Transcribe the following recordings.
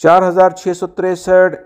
4,663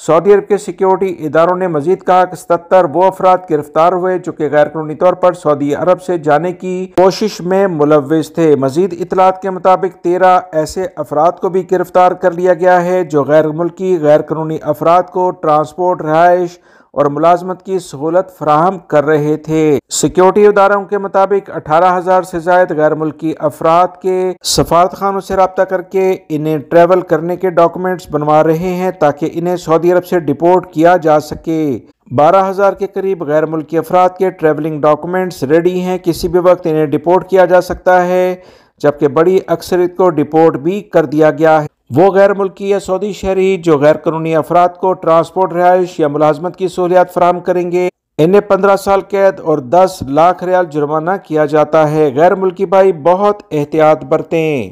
سعودی عرب کے سیکیورٹی اداروں نے مزید کہا کہ 77 وہ افراد گرفتار ہوئے جو کہ غیر قانونی طور پر سعودی عرب سے جانے کی کوشش میں ملوث تھے۔ مزید اطلاعات کے مطابق 13 ایسے افراد کو بھی گرفتار کر لیا گیا ہے جو غیر ملکی غیر قانونی افراد کو ٹرانسپورٹ، رہائش اور ملازمت کی سہولت فراہم کر رہے تھے۔ سیکیورٹی اداروں کے مطابق 18,000 سے زائد غیر ملکی افراد کے سفارت خانوں سے رابطہ کر کے انہیں ٹریول کرنے کے ڈاکومنٹس بنوا رہے ہیں تاکہ انہیں سعودی عرب سے ڈیپورٹ کیا جا سکے۔ 12,000 کے قریب غیر ملکی افراد کے ٹریولنگ ڈاکومنٹس ریڈی ہیں، کسی بھی وقت انہیں ڈیپورٹ کیا جا سکتا ہے، جبکہ بڑی اکثریت کو ڈیپورٹ بھی کر دیا گیا ہے۔ وہ غیر ملکی یا سعودی شہری جو غیر قانونی افراد کو ٹرانسپورٹ، رہائش یا ملازمت کی سہولیات فراہم کریں گے، انہیں 15 سال قید اور 10 لاکھ ریال جرمانہ کیا جاتا ہے۔ غیر ملکی بھائی بہت احتیاط برتیں۔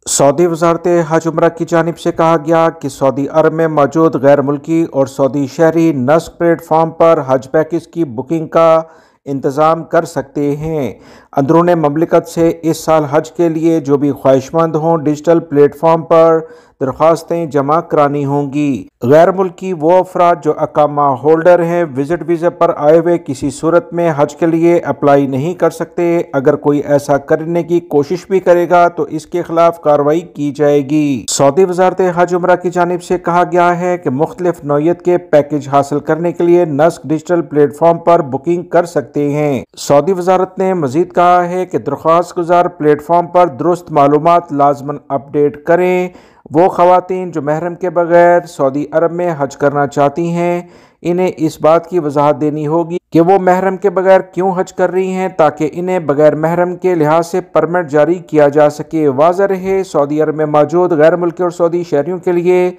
سعودی وزارت حج عمرہ کی جانب سے کہا گیا کہ سعودی عرب میں موجود غیر ملکی اور سعودی شہری نسق پلیٹ فارم پر حج پیکج کی بکنگ کا انتظام کر سکتے ہیں۔ اندرون مملکت سے اس سال حج کے لیے جو بھی خواہش مند ہوں ڈیجیٹل پلیٹ فارم پر درخواستیں جمع کرانی ہوں گی۔ غیر ملکی وہ افراد جو اقامہ ہولڈر ہیں وزٹ ویزا پر آئے ہوئے کسی صورت میں حج کے لیے اپلائی نہیں کر سکتے۔ اگر کوئی ایسا کرنے کی کوشش بھی کرے گا تو اس کے خلاف کارروائی کی جائے گی۔ سعودی وزارت حج عمرہ کی جانب سے کہا گیا ہے کہ مختلف نوعیت کے پیکج حاصل کرنے کے لیے نسق ڈیجیٹل پلیٹ فارم پر بکنگ کر سکتے ہیں۔ سعودی وزارت نے مزید کہا ہے کہ درخواست گزار پلیٹ فارم پر درست معلومات لازماً اپ ڈیٹ کریں۔ وہ خواتین جو محرم کے بغیر سعودی عرب میں حج کرنا چاہتی ہیں انہیں اس بات کی وضاحت دینی ہوگی کہ وہ محرم کے بغیر کیوں حج کر رہی ہیں تاکہ انہیں بغیر محرم کے لحاظ سے پرمٹ جاری کیا جا سکے۔ واضح رہے سعودی عرب میں موجود غیر ملکی اور سعودی شہریوں کے لیے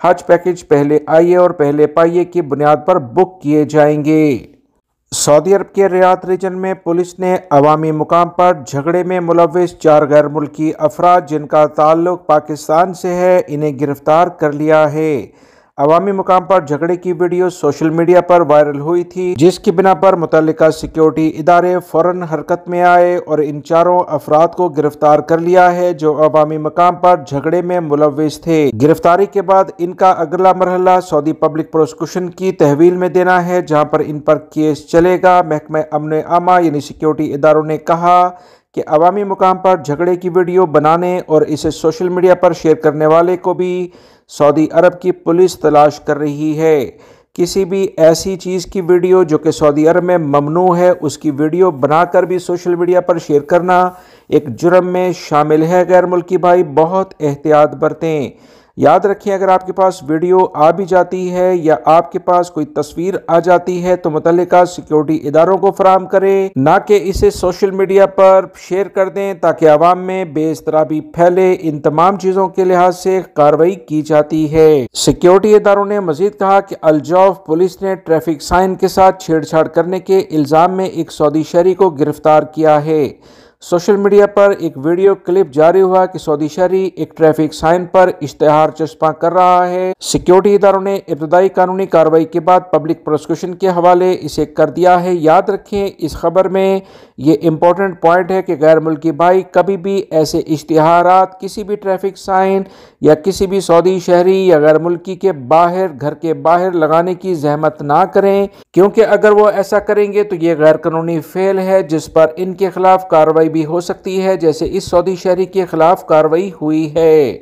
حج پیکج پہلے آئیے اور پہلے پائیے کی بنیاد پر بک کیے جائیں گے۔ سعودی عرب کے ریاض ریجن میں پولیس نے عوامی مقام پر جھگڑے میں ملوث 4 غیر ملکی افراد جن کا تعلق پاکستان سے ہے انہیں گرفتار کر لیا ہے۔ عوامی مقام پر جھگڑے کی ویڈیو سوشل میڈیا پر وائرل ہوئی تھی جس کی بنا پر متعلقہ سیکیورٹی ادارے فوراً حرکت میں آئے اور ان 4 افراد کو گرفتار کر لیا ہے جو عوامی مقام پر جھگڑے میں ملوث تھے۔ گرفتاری کے بعد ان کا اگلا مرحلہ سعودی پبلک پروسیکیوشن کی تحویل میں دینا ہے جہاں پر ان پر کیس چلے گا۔ محکمہ امن عامہ یعنی سیکیورٹی اداروں نے کہا کہ عوامی مقام پر جھگڑے کی ویڈیو بنانے اور اسے سوشل میڈیا پر شیئر کرنے والے کو بھی سعودی عرب کی پولیس تلاش کر رہی ہے۔ کسی بھی ایسی چیز کی ویڈیو جو کہ سعودی عرب میں ممنوع ہے اس کی ویڈیو بنا کر بھی سوشل میڈیا پر شیئر کرنا ایک جرم میں شامل ہے۔ غیر ملکی بھائی بہت احتیاط برتیں۔ یاد رکھیں اگر آپ کے پاس ویڈیو آ بھی جاتی ہے یا آپ کے پاس کوئی تصویر آ جاتی ہے تو متعلقہ سیکیورٹی اداروں کو فراہم کریں، نہ کہ اسے سوشل میڈیا پر شیئر کر دیں تاکہ عوام میں بے اضطرابی پھیلے۔ ان تمام چیزوں کے لحاظ سے کارروائی کی جاتی ہے۔ سیکیورٹی اداروں نے مزید کہا کہ الجوف پولیس نے ٹریفک سائن کے ساتھ چھیڑ چھاڑ کرنے کے الزام میں ایک سعودی شہری کو گرفتار کیا ہے۔ سوشل میڈیا پر ایک ویڈیو کلپ جاری ہوا کہ سعودی شہری ایک ٹریفک سائن پر اشتہار چسپاں کر رہا ہے۔ سیکیورٹی اداروں نے ابتدائی قانونی کارروائی کے بعد پبلک پروسیکیوشن کے حوالے اسے کر دیا ہے۔ یاد رکھیں اس خبر میں یہ امپورٹنٹ پوائنٹ ہے کہ غیر ملکی بھائی کبھی بھی ایسے اشتہارات کسی بھی ٹریفک سائن یا کسی بھی سعودی شہری یا غیر ملکی کے باہر گھر کے باہر لگانے کی زحمت نہ کریں کیونکہ اگر وہ ایسا کریں گے تو یہ غیر قانونی فعل ہے جس پر ان کے خلاف کارروائی بھی ہو سکتی ہے جیسے اس سعودی شہری کے خلاف کارروائی ہوئی ہے۔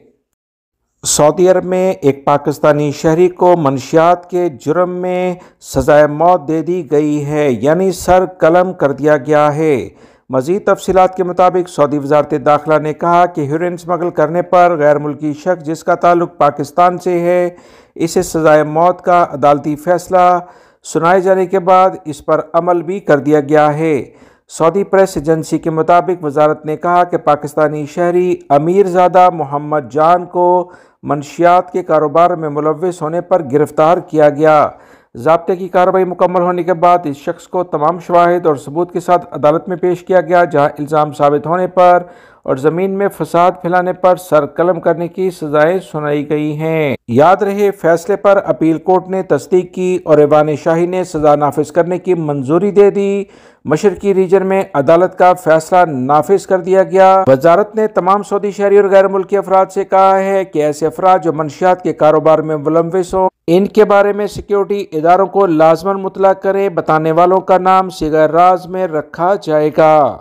سعودی عرب میں ایک پاکستانی شہری کو منشیات کے جرم میں سزائے موت دے دی گئی ہے یعنی سر قلم کر دیا گیا ہے۔ مزید تفصیلات کے مطابق سعودی وزارت داخلہ نے کہا کہ ہیروئن اسمگل کرنے پر غیر ملکی شخص جس کا تعلق پاکستان سے ہے اسے سزائے موت کا عدالتی فیصلہ سنائے جانے کے بعد اس پر عمل بھی کر دیا گیا ہے۔ سعودی پریس ایجنسی کے مطابق وزارت نے کہا کہ پاکستانی شہری امیر زادہ محمد جان کو منشیات کے کاروبار میں ملوث ہونے پر گرفتار کیا گیا۔ ضابطے کی کارروائی مکمل ہونے کے بعد اس شخص کو تمام شواہد اور ثبوت کے ساتھ عدالت میں پیش کیا گیا جہاں الزام ثابت ہونے پر اور زمین میں فساد پھیلانے پر سر قلم کرنے کی سزائیں سنائی گئی ہیں۔ یاد رہے فیصلے پر اپیل کورٹ نے تصدیق کی اور ایوان شاہی نے سزا نافذ کرنے کی منظوری دے دی۔ مشرقی ریجن میں عدالت کا فیصلہ نافذ کر دیا گیا۔ وزارت نے تمام سعودی شہری اور غیر ملکی افراد سے کہا ہے کہ ایسے افراد جو منشیات کے کاروبار میں ملوث ہوں ان کے بارے میں سیکیورٹی اداروں کو لازماً مطلع کریں، بتانے والوں کا نام صیغہ راز میں رکھا جائے گا۔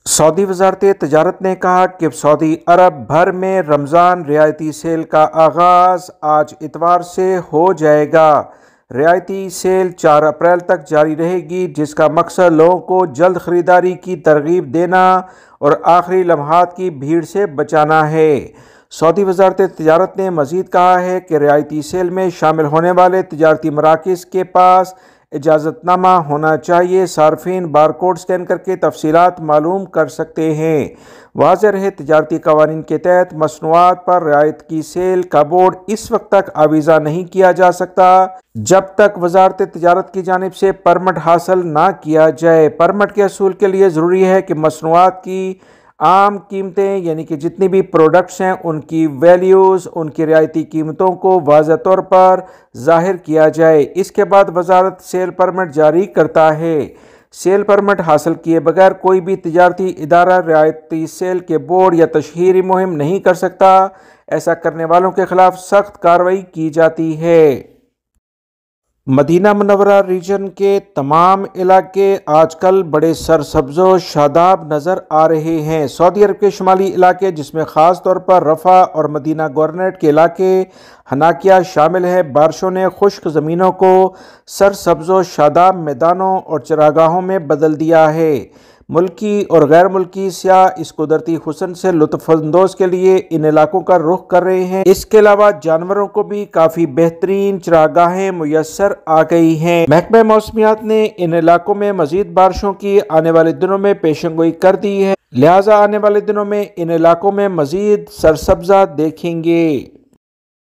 سعودی وزارت تجارت نے کہا کہ سعودی عرب بھر میں رمضان رعایتی سیل کا آغاز آج اتوار سے ہو جائے گا۔ رعایتی سیل 4 اپریل تک جاری رہے گی، جس کا مقصد لوگوں کو جلد خریداری کی ترغیب دینا اور آخری لمحات کی بھیڑ سے بچانا ہے۔ سعودی وزارت تجارت نے مزید کہا ہے کہ رعایتی سیل میں شامل ہونے والے تجارتی مراکز کے پاس اجازت نامہ ہونا چاہیے۔ صارفین بارکوڈ سکین کر کے تفصیلات معلوم کر سکتے ہیں۔ واضح رہے، تجارتی قوانین کے تحت مصنوعات پر رعایت کی سیل کا بورڈ اس وقت تک آویزاں نہیں کیا جا سکتا جب تک وزارت تجارت کی جانب سے پرمٹ حاصل نہ کیا جائے۔ پرمٹ کے حصول کے لیے ضروری ہے کہ مصنوعات کی عام قیمتیں، یعنی کہ جتنی بھی پروڈکٹس ہیں ان کی ویلیوز، ان کی رعایتی قیمتوں کو واضح طور پر ظاہر کیا جائے۔ اس کے بعد وزارت سیل پرمٹ جاری کرتا ہے۔ سیل پرمٹ حاصل کیے بغیر کوئی بھی تجارتی ادارہ رعایتی سیل کے بورڈ یا تشہیری مہم نہیں کر سکتا۔ ایسا کرنے والوں کے خلاف سخت کارروائی کی جاتی ہے۔ مدینہ منورہ ریجن کے تمام علاقے آج کل بڑے سرسبز و شاداب نظر آ رہے ہیں۔ سعودی عرب کے شمالی علاقے، جس میں خاص طور پر رفح اور مدینہ گورنریٹ کے علاقے حناکیہ شامل ہیں، بارشوں نے خشک زمینوں کو سرسبز و شاداب میدانوں اور چراگاہوں میں بدل دیا ہے۔ ملکی اور غیر ملکی سیاح اس قدرتی حسن سے لطف اندوز کے لیے ان علاقوں کا رخ کر رہے ہیں۔ اس کے علاوہ جانوروں کو بھی کافی بہترین چراگاہیں میسر آ گئی ہیں۔ محکمہ موسمیات نے ان علاقوں میں مزید بارشوں کی آنے والے دنوں میں پیشن گوئی کر دی ہے، لہٰذا آنے والے دنوں میں ان علاقوں میں مزید سرسبزہ دیکھیں گے۔